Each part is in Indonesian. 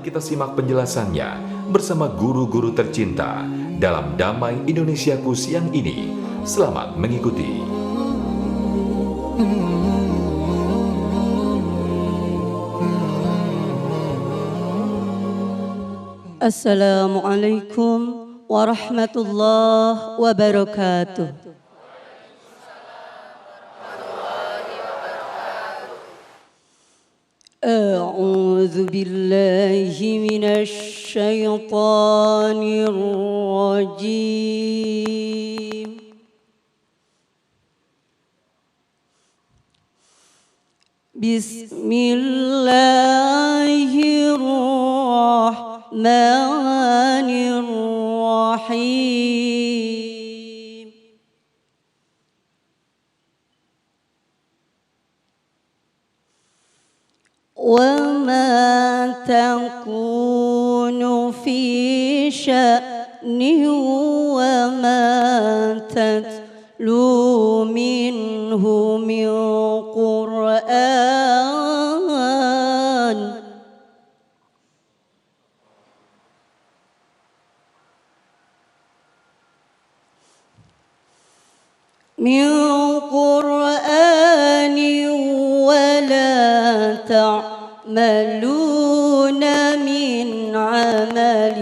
kita simak penjelasannya bersama guru-guru tercinta dalam Damai Indonesiaku siang ini. Selamat mengikuti. Assalamualaikum warahmatullahi wabarakatuh. أعوذ بالله من الشيطان الرجيم بسم الله الرحمن الرحيم وما تكون في شأن وما تتلو منه من قرآن ولا تعملون من عمل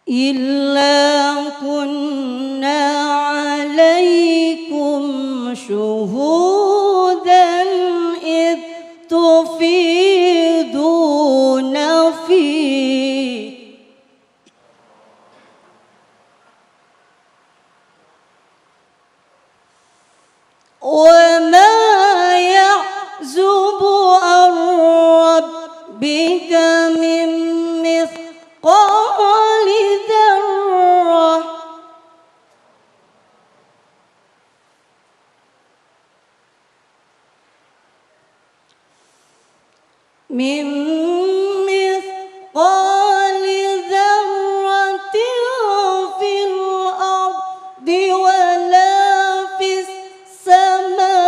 إلا كنا عليكم شهودا إذ تفيضون فيه وما يعزب عن ربك من مثقال ذرة في الأرض ولا في السماء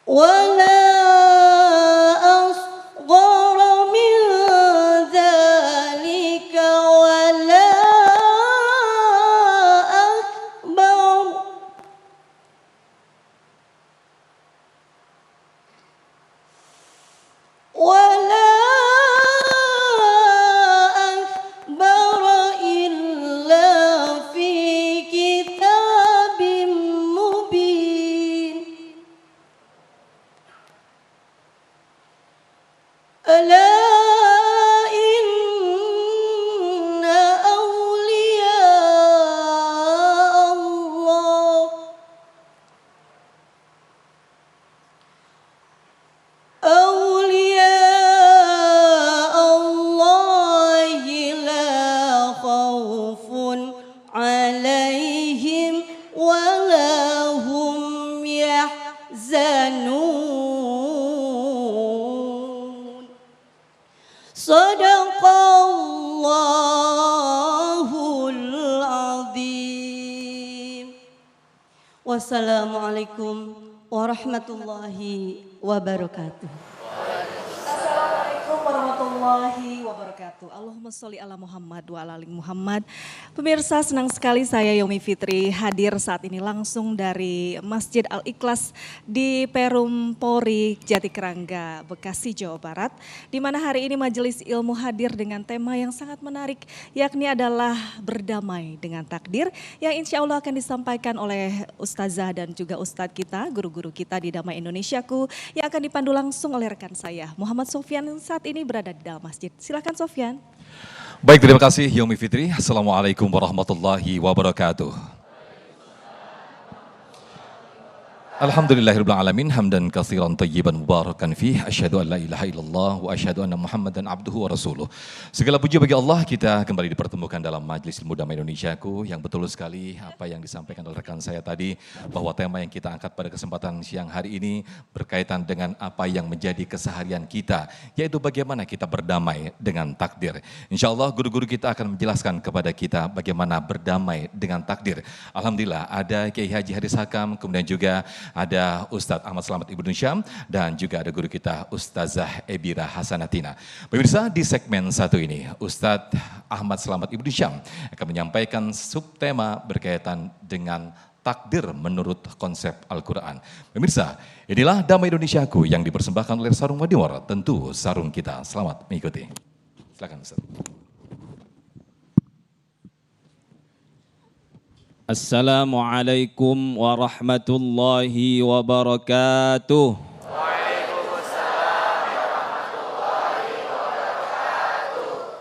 ولا أصغر من ذلك ولا أكبر إلا في كتاب مبين ألا إن أولياء الله لا خوف عليهم ولا هم يحزنون صدق الله العظيم wassalamualaikum warahmatullahi wabarakatuh. Assalamualaikum warahmatullahi wabarakatuh. Allahumma sholli ala Muhammad wa ala ali Muhammad. Pemirsa, senang sekali saya Yomi Fitri hadir saat ini langsung dari Masjid Al-Ikhlas di Perum Polri Jatikerangga, Bekasi, Jawa Barat. Di mana hari ini majelis ilmu hadir dengan tema yang sangat menarik, yakni adalah berdamai dengan takdir, yang insya Allah akan disampaikan oleh Ustazah dan juga Ustadz kita, guru-guru kita di Damai Indonesiaku, yang akan dipandu langsung oleh rekan saya Muhammad Sofyan, saat ini berada di dalam masjid. Silakan Sofyan. Baik, terima kasih Yomi Fitri. Assalamualaikum warahmatullahi wabarakatuh. Alhamdulillahirabbil alamin hamdan katsiran thayyiban mubarakan fih asyhadu an la ilaha illallah wa asyhadu anna muhammadan abduhu wa rasuluh. Segala puji bagi Allah, kita kembali dipertemukan dalam Majelis Ilmu Damai Indonesiaku yang betul sekali apa yang disampaikan oleh rekan saya tadi bahwa tema yang kita angkat pada kesempatan siang hari ini berkaitan dengan apa yang menjadi keseharian kita, yaitu bagaimana kita berdamai dengan takdir. Insyaallah guru-guru kita akan menjelaskan kepada kita bagaimana berdamai dengan takdir. Alhamdulillah ada Kiai Haji Haris Hakam, kemudian juga ada Ustadz Ahmad Selamat Ibnu Syam dan juga ada guru kita Ustazah Ebira Hasanatina. Pemirsa, di segmen satu ini Ustadz Ahmad Selamat Ibnu Syam akan menyampaikan subtema berkaitan dengan takdir menurut konsep Al-Quran. Pemirsa, inilah Damai Indonesiaku yang dipersembahkan oleh Sarung Madiwar, tentu sarung kita. Selamat mengikuti. Silakan Ustaz. Assalamualaikum warahmatullahi wabarakatuh.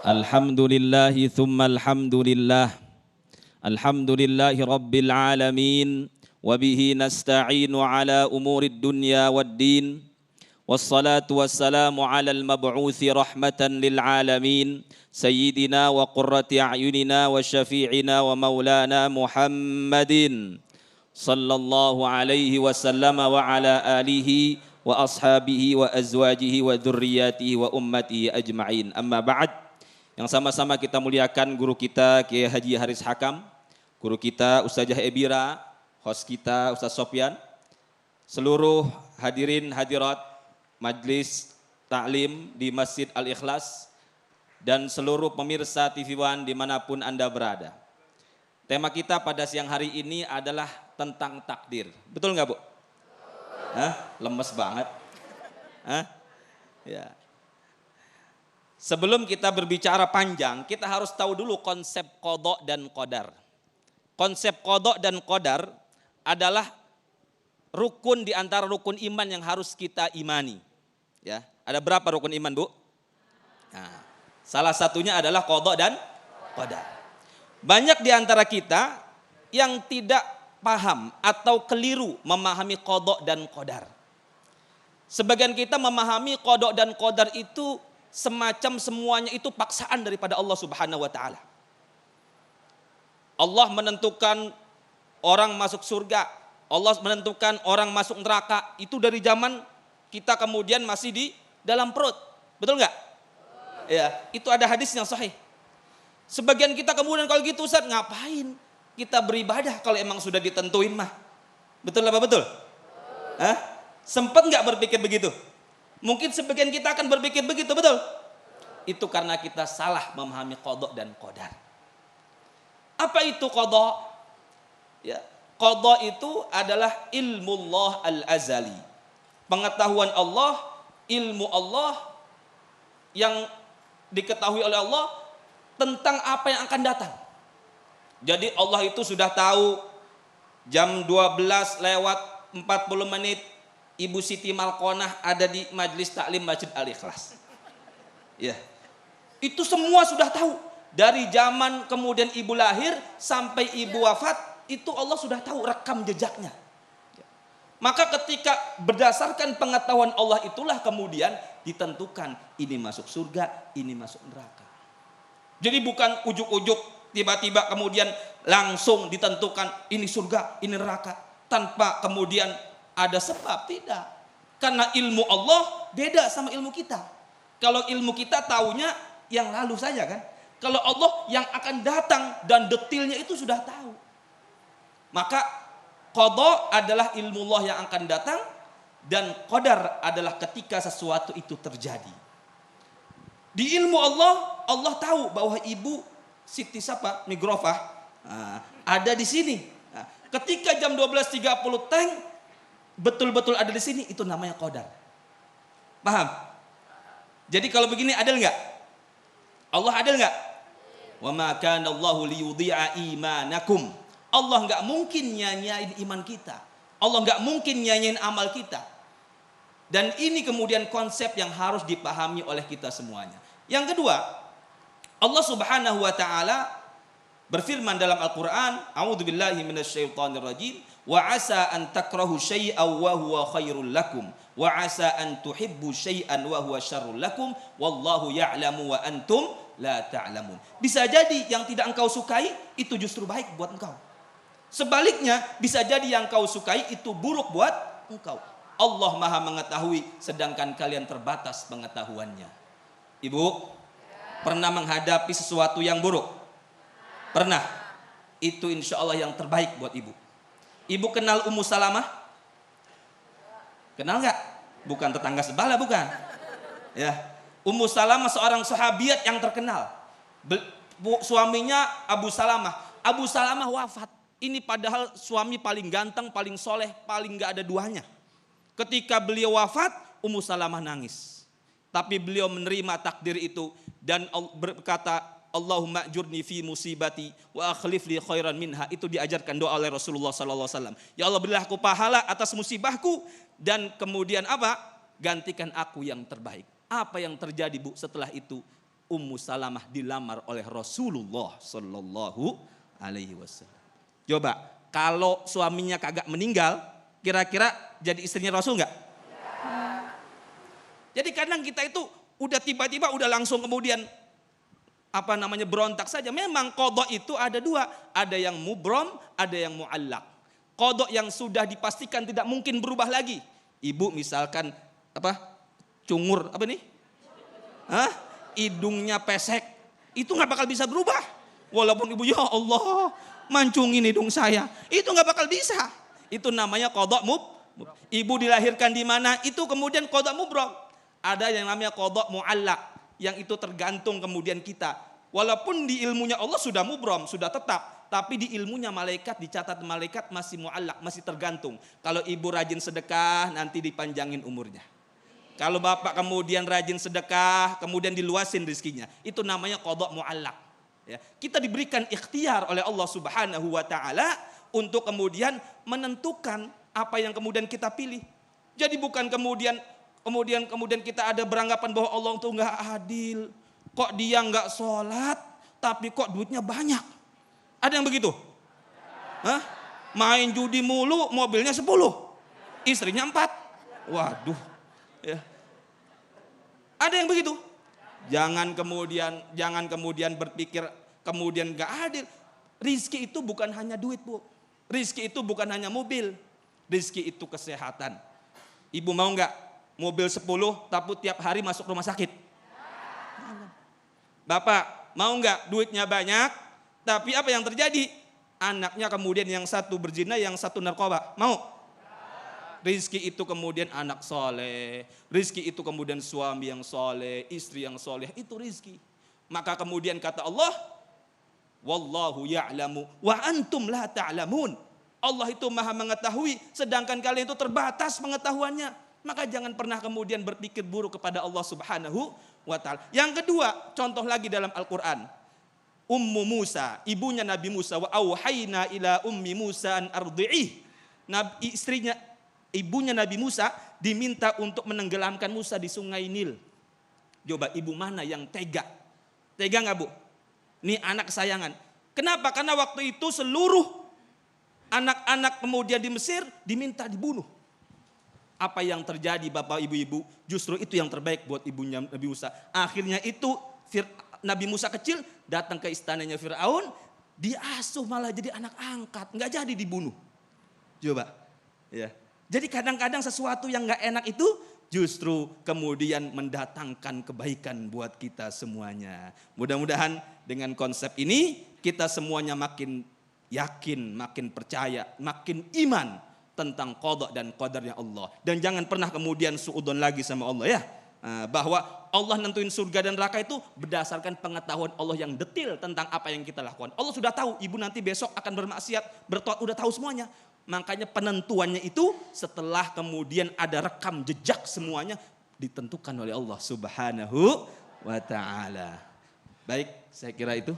Alhamdulillahi thumma alhamdulillah. Alhamdulillahi rabbil alamin. Wabihi nasta'inu ala umurid dunya waddin. Wassalatu wassalamu ala al-mab'uthi rahmatan lil alamin. Sayyidina wa qurrati a'yunina wa syafi'ina wa maulana Muhammadin sallallahu alaihi wasallam wa ala alihi wa ashabihi wa azwajihi wa dhurriyyatihi wa ummatihi ajma'in. Amma ba'd. Yang sama-sama kita muliakan guru kita Kiai Haji Haris Hakam, guru kita Ustazah Ebira, host kita Ustaz Sofyan, seluruh hadirin hadirat Majlis Ta'lim di Masjid Al-Ikhlas, dan seluruh pemirsa TV One dimanapun Anda berada. Tema kita pada siang hari ini adalah tentang takdir. Betul nggak Bu? Hah? Lemes banget. Hah? Ya. Sebelum kita berbicara panjang, kita harus tahu dulu konsep qadha dan qadar. Konsep qadha dan qadar adalah rukun di antara rukun iman yang harus kita imani. Ya, ada berapa rukun iman, Bu? Nah, salah satunya adalah qadha dan qadar. Banyak di antara kita yang tidak paham atau keliru memahami qadha dan qadar. Sebagian kita memahami qadha dan qadar itu semacam semuanya itu paksaan daripada Allah Subhanahu wa taala. Allah menentukan orang masuk surga, Allah menentukan orang masuk neraka, itu dari zaman kita kemudian masih di dalam perut. Betul nggak? Ya, itu ada hadis yang sahih. Sebagian kita kemudian kalau gitu Ustaz, ngapain kita beribadah kalau emang sudah ditentuin mah? Betul apa betul? Hah? Sempat nggak berpikir begitu? Mungkin sebagian kita akan berpikir begitu, betul? Itu karena kita salah memahami qadha dan qadar. Apa itu qadha? Ya, qadha itu adalah ilmullah al-azali. Pengetahuan Allah, ilmu Allah yang diketahui oleh Allah tentang apa yang akan datang. Jadi Allah itu sudah tahu jam 12 lewat 40 menit Ibu Siti Malkonah ada di Majelis Taklim Masjid Al-Ikhlas. Ya. Itu semua sudah tahu. Dari zaman kemudian ibu lahir sampai ibu wafat, itu Allah sudah tahu rekam jejaknya. Maka ketika berdasarkan pengetahuan Allah itulah kemudian ditentukan ini masuk surga, ini masuk neraka. Jadi bukan ujuk-ujuk tiba-tiba kemudian langsung ditentukan ini surga, ini neraka tanpa kemudian ada sebab, tidak. Karena ilmu Allah beda sama ilmu kita. Kalau ilmu kita taunya yang lalu saja kan. Kalau Allah yang akan datang dan detailnya itu sudah tahu. Maka qadha adalah ilmu Allah yang akan datang dan qadar adalah ketika sesuatu itu terjadi. Di ilmu Allah, Allah tahu bahwa ibu Siti siapa? Migrofah ada di sini. Nah, ketika jam 12.30 teng betul-betul ada di sini, itu namanya qadar. Paham? Jadi kalau begini adil nggak? Allah adil nggak? Wa ma kana Allahu liyudhi'a imanakum. Allah nggak mungkin nyanyain iman kita. Allah nggak mungkin nyanyain amal kita. Dan ini kemudian konsep yang harus dipahami oleh kita semuanya. Yang kedua, Allah Subhanahu wa taala berfirman dalam Al-Qur'an, a'udzubillahi minasyaitonirrajim, wa asa an takrahu syai'an wa huwa khairul lakum wa asa an tuhibbu syai'an wa huwa syarrul lakum wallahu ya'lamu wa antum la ta'lamun. Bisa jadi yang tidak engkau sukai itu justru baik buat engkau. Sebaliknya bisa jadi yang kau sukai itu buruk buat engkau. Allah Maha mengetahui sedangkan kalian terbatas pengetahuannya. Ibu, pernah menghadapi sesuatu yang buruk? Pernah. Itu insya Allah yang terbaik buat ibu. Ibu kenal Ummu Salamah? Kenal nggak? Bukan tetangga sebelah, bukan. Ya, Ummu Salamah seorang sahabiat yang terkenal. Suaminya Abu Salamah. Abu Salamah wafat. Ini padahal suami paling ganteng, paling soleh, paling nggak ada duanya. Ketika beliau wafat, Ummu Salamah nangis. Tapi beliau menerima takdir itu dan berkata, Allahumma ajurni fi musibati wa akhlif li khairan minha. Itu diajarkan doa oleh Rasulullah SAW. Ya Allah, berilah aku pahala atas musibahku dan kemudian apa? Gantikan aku yang terbaik. Apa yang terjadi, Bu? Setelah itu Ummu Salamah dilamar oleh Rasulullah Sallallahu Alaihi Wasallam. Coba kalau suaminya kagak meninggal, kira-kira jadi istrinya Rasul nggak? Jadi kadang kita itu udah tiba-tiba udah langsung kemudian berontak saja. Memang qadha itu ada dua, ada yang mubrom, ada yang muallaq. Qadha yang sudah dipastikan tidak mungkin berubah lagi. Ibu misalkan cungur hidungnya pesek, itu nggak bakal bisa berubah. Walaupun ibu ya Allah mancungin hidung saya, itu nggak bakal bisa. Itu namanya qadha Ibu dilahirkan di mana, itu kemudian qadha mubrom. Ada yang namanya qadha muallaq, yang itu tergantung kemudian kita. Walaupun di ilmunya Allah sudah mubrom, sudah tetap, tapi di ilmunya malaikat, dicatat malaikat masih muallaq, masih tergantung. Kalau ibu rajin sedekah, nanti dipanjangin umurnya. Kalau bapak kemudian rajin sedekah, kemudian diluasin rezekinya, itu namanya qadha muallaq. Ya, kita diberikan ikhtiar oleh Allah Subhanahu wa taala untuk kemudian menentukan apa yang kemudian kita pilih. Jadi bukan kemudian kita ada beranggapan bahwa Allah itu nggak adil. Kok dia nggak sholat, tapi kok duitnya banyak. Ada yang begitu? Hah? Main judi mulu, mobilnya 10, istrinya 4. Waduh. Ya. Ada yang begitu? Jangan kemudian berpikir kemudian nggak adil. Rizki itu bukan hanya duit, Bu. Rizki itu bukan hanya mobil. Rizki itu kesehatan. Ibu mau nggak mobil 10 tapi tiap hari masuk rumah sakit? Bapak mau nggak duitnya banyak tapi apa yang terjadi? Anaknya kemudian yang satu berzina, yang satu narkoba. Mau? Rizki itu kemudian anak soleh, rizki itu kemudian suami yang soleh, istri yang soleh, itu rizki. Maka kemudian kata Allah, wallahu ya'lamu wa antum la ta'lamun. Allah itu maha mengetahui, sedangkan kalian itu terbatas pengetahuannya. Maka jangan pernah kemudian berpikir buruk kepada Allah Subhanahu wa ta'ala. Yang kedua, contoh lagi dalam Al-Quran. Ummu Musa, ibunya Nabi Musa, wa auhayna ila ummi Musa an ardi'ih. Ibunya Nabi Musa diminta untuk menenggelamkan Musa di sungai Nil. Coba ibu mana yang tega? Tega nggak, Bu? Ini anak kesayangan. Kenapa? Karena waktu itu seluruh anak-anak kemudian di Mesir diminta dibunuh. Apa yang terjadi Bapak Ibu-ibu? Justru itu yang terbaik buat ibunya Nabi Musa. Akhirnya itu Nabi Musa kecil datang ke istananya Fir'aun, diasuh malah jadi anak angkat, nggak jadi dibunuh. Coba, ya. Jadi kadang-kadang sesuatu yang nggak enak itu justru kemudian mendatangkan kebaikan buat kita semuanya. Mudah-mudahan dengan konsep ini kita semuanya makin yakin, makin percaya, makin iman tentang qada dan qadarnya Allah. Dan jangan pernah kemudian suudzon lagi sama Allah ya. Bahwa Allah nentuin surga dan neraka itu berdasarkan pengetahuan Allah yang detil tentang apa yang kita lakukan. Allah sudah tahu ibu nanti besok akan bermaksiat, bertoat, udah tahu semuanya. Makanya penentuannya itu setelah kemudian ada rekam jejak semuanya ditentukan oleh Allah Subhanahu wa ta'ala. Baik, saya kira itu.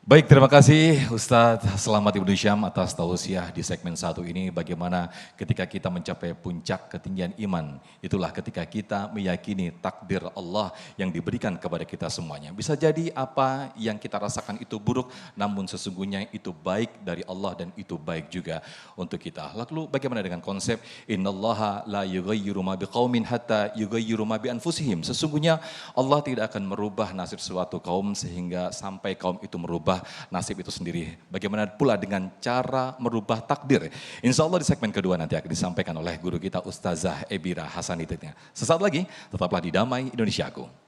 Baik, terima kasih Ustadz Selamat Ibnu Syam atas tausiah di segmen 1 ini. Bagaimana ketika kita mencapai puncak ketinggian iman, itulah ketika kita meyakini takdir Allah yang diberikan kepada kita semuanya. Bisa jadi apa yang kita rasakan itu buruk, namun sesungguhnya itu baik dari Allah dan itu baik juga untuk kita. Lalu bagaimana dengan konsep innallaha la yughayyiru ma biqaumin hatta yughayyiru ma bi anfusihim. Sesungguhnya Allah tidak akan merubah nasib suatu kaum sehingga sampai kaum itu merubah nasib itu sendiri. Bagaimana pula dengan cara merubah takdir? Insya Allah di segmen kedua nanti akan disampaikan oleh guru kita Ustazah Ebira Hasanititnya. Sesaat lagi, tetaplah di Damai Indonesiaku.